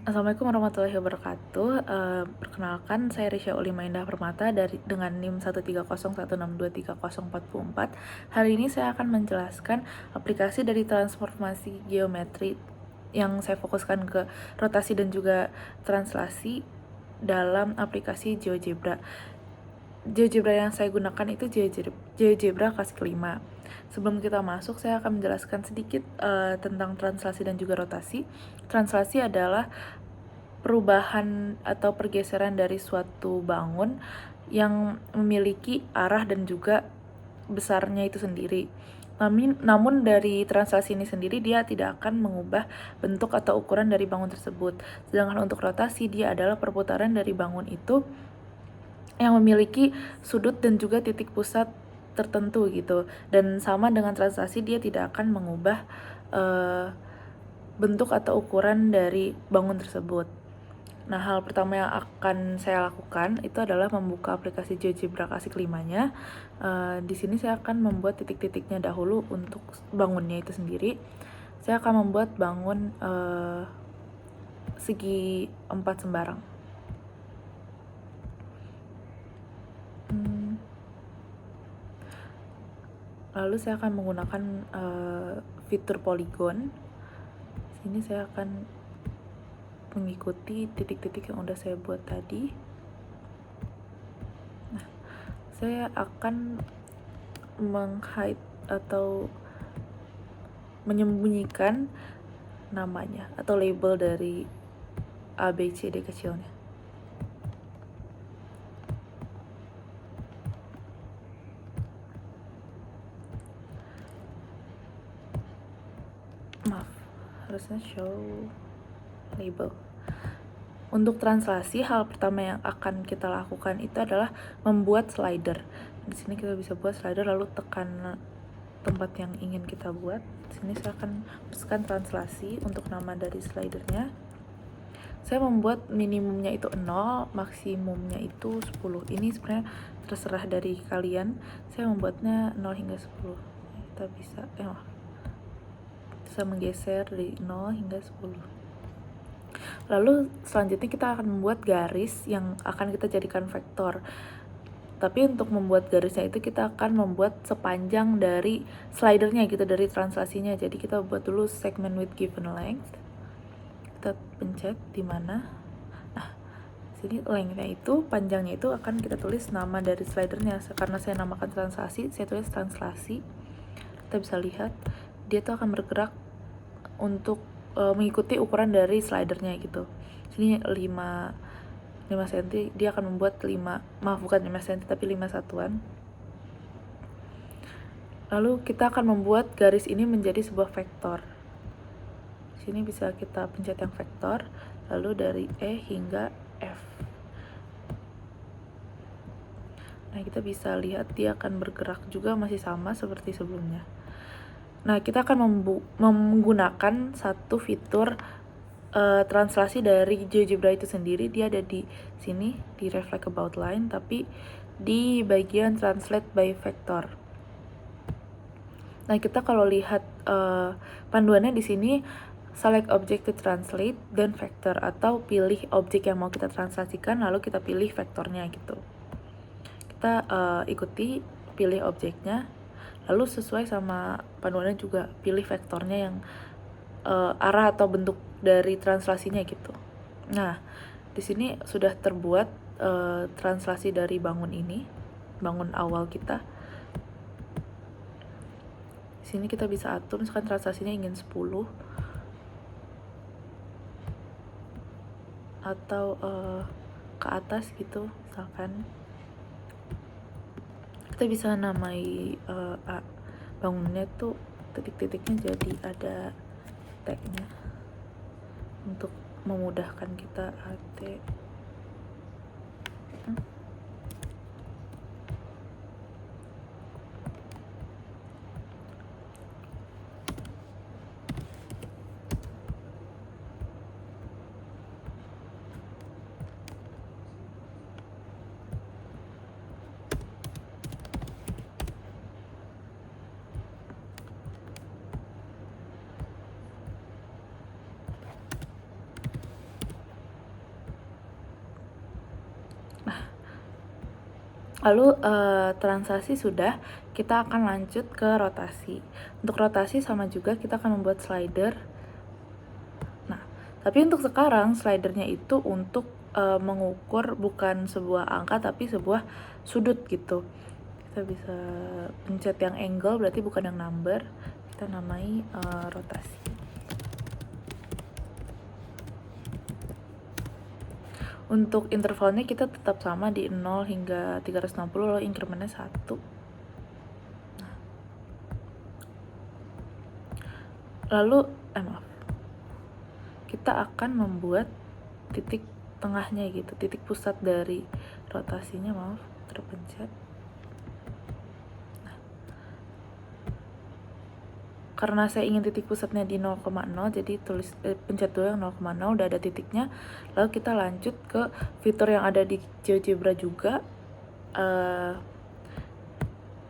Assalamualaikum warahmatullahi wabarakatuh. Perkenalkan, saya Risha Ulima Indah Permata dengan NIM 13016230444. Hari ini saya akan menjelaskan aplikasi dari transformasi geometri yang saya fokuskan ke rotasi dan juga translasi dalam aplikasi GeoGebra. GeoGebra yang saya gunakan itu GeoGebra kelas kelima. Sebelum kita masuk, saya akan menjelaskan sedikit tentang translasi dan juga rotasi. Translasi adalah perubahan atau pergeseran dari suatu bangun yang memiliki arah dan juga besarnya itu sendiri. Namun dari translasi ini sendiri dia tidak akan mengubah bentuk atau ukuran dari bangun tersebut. Sedangkan untuk rotasi dia adalah perputaran dari bangun itu yang memiliki sudut dan juga titik pusat tertentu gitu. Dan sama dengan translasi, dia tidak akan mengubah bentuk atau ukuran dari bangun tersebut. Nah, hal pertama yang akan saya lakukan itu adalah membuka aplikasi GeoGebra kelas kelimanya. Di sini saya akan membuat titik-titiknya dahulu untuk bangunnya itu sendiri. Saya akan membuat bangun segi 4 sembarang. Lalu saya akan menggunakan fitur polygon. Sini saya akan mengikuti titik-titik yang udah saya buat tadi. Nah, saya akan meng-hide atau menyembunyikan namanya atau label dari A, B, C, D kecilnya. Maaf, harusnya show label. Untuk translasi, hal pertama yang akan kita lakukan itu adalah membuat slider. Di sini kita bisa buat slider lalu tekan tempat yang ingin kita buat. Di sini saya akan masukkan translasi untuk nama dari slidernya. Saya membuat minimumnya itu 0, maksimumnya itu 10. Ini sebenarnya terserah dari kalian. Saya membuatnya 0 hingga 10. Kita bisa menggeser dari 0 hingga 10. Lalu selanjutnya kita akan membuat garis yang akan kita jadikan vektor. Tapi untuk membuat garisnya itu kita akan membuat sepanjang dari slidernya gitu, dari translasinya. Jadi kita buat dulu segment with given length. Kita pencet di mana. Nah, sini lengthnya itu, panjangnya itu akan kita tulis nama dari slidernya. Karena saya namakan translasi, saya tulis translasi. Kita bisa lihat dia tuh akan bergerak untuk mengikuti ukuran dari slidernya gitu. Sini 5 cm, dia akan membuat 5 cm tapi 5 satuan. Lalu kita akan membuat garis ini menjadi sebuah vektor. Sini bisa kita pencet yang vektor, lalu dari E hingga F. Nah, kita bisa lihat dia akan bergerak juga masih sama seperti sebelumnya. Nah, kita akan menggunakan satu fitur translasi dari GeoGebra itu sendiri. Dia ada di sini, di reflect about line, tapi di bagian translate by vector. Nah, kita kalau lihat panduannya di sini, select object to translate dan vector, atau pilih objek yang mau kita translasikan lalu kita pilih vektornya gitu. Kita ikuti, pilih objeknya, lalu sesuai sama panduannya juga pilih vektornya yang arah atau bentuk dari translasinya gitu. Nah, di sini sudah terbuat translasi dari bangun ini, bangun awal kita. Di sini kita bisa atur, misalkan translasinya ingin 10 atau ke atas gitu, misalkan. Kita bisa namai bangunnya tuh titik-titiknya jadi ada tagnya untuk memudahkan kita AT. Lalu translasi sudah, kita akan lanjut ke rotasi. Untuk rotasi sama juga kita akan membuat slider. Nah, tapi untuk sekarang slidernya itu untuk mengukur bukan sebuah angka tapi sebuah sudut gitu. Kita bisa pencet yang angle, berarti bukan yang number. Kita namai rotasi. Untuk intervalnya kita tetap sama di 0 hingga 360, lalu incrementnya 1. Nah. Lalu, maaf. Kita akan membuat titik tengahnya gitu, titik pusat dari rotasinya, maaf, terpencet. Nah. Karena saya ingin titik pusatnya di 0,0, jadi pencet dulu yang 0,0, udah ada titiknya. Lalu kita lanjut ke fitur yang ada di GeoGebra juga.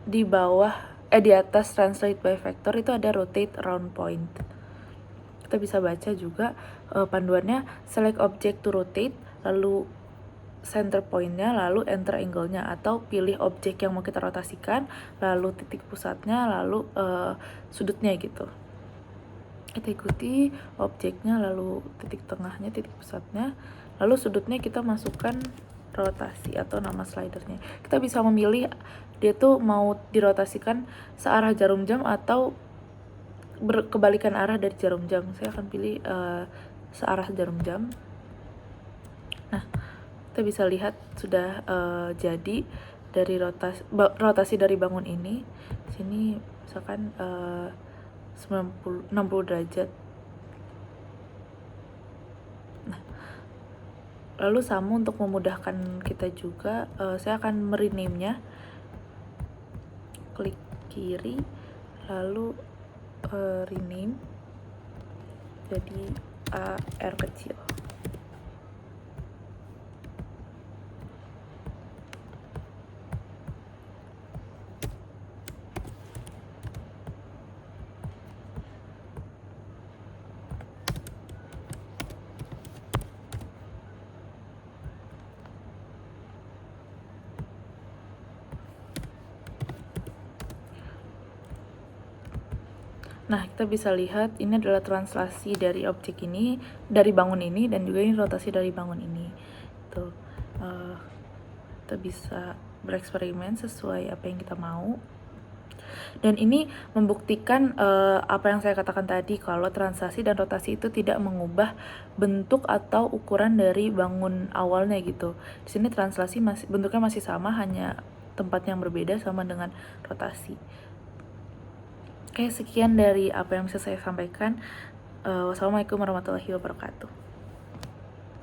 Di bawah, di atas translate by vector itu ada rotate around point. Kita bisa baca juga panduannya, select object to rotate, lalu center pointnya, lalu enter angle-nya, atau pilih objek yang mau kita rotasikan, lalu titik pusatnya, lalu sudutnya gitu. Kita ikuti objeknya, lalu titik tengahnya, titik pusatnya, lalu sudutnya kita masukkan rotasi atau nama slidernya. Kita bisa memilih dia tuh mau dirotasikan searah jarum jam atau kebalikan arah dari jarum jam. Saya akan pilih searah jarum jam. Nah, kita bisa lihat sudah jadi dari rotasi dari bangun ini. Sini misalkan 60 derajat. Nah, lalu sama untuk memudahkan kita juga, saya akan merename-nya. Klik kiri, lalu rename jadi AR kecil. Nah, kita bisa lihat ini adalah translasi dari objek ini, dari bangun ini, dan juga ini rotasi dari bangun ini. Tuh, kita bisa bereksperimen sesuai apa yang kita mau. Dan ini membuktikan apa yang saya katakan tadi, kalau translasi dan rotasi itu tidak mengubah bentuk atau ukuran dari bangun awalnya gitu. Di sini translasi bentuknya masih sama, hanya tempat yang berbeda sama dengan rotasi. Oke, sekian dari apa yang bisa saya sampaikan. Wassalamualaikum warahmatullahi wabarakatuh.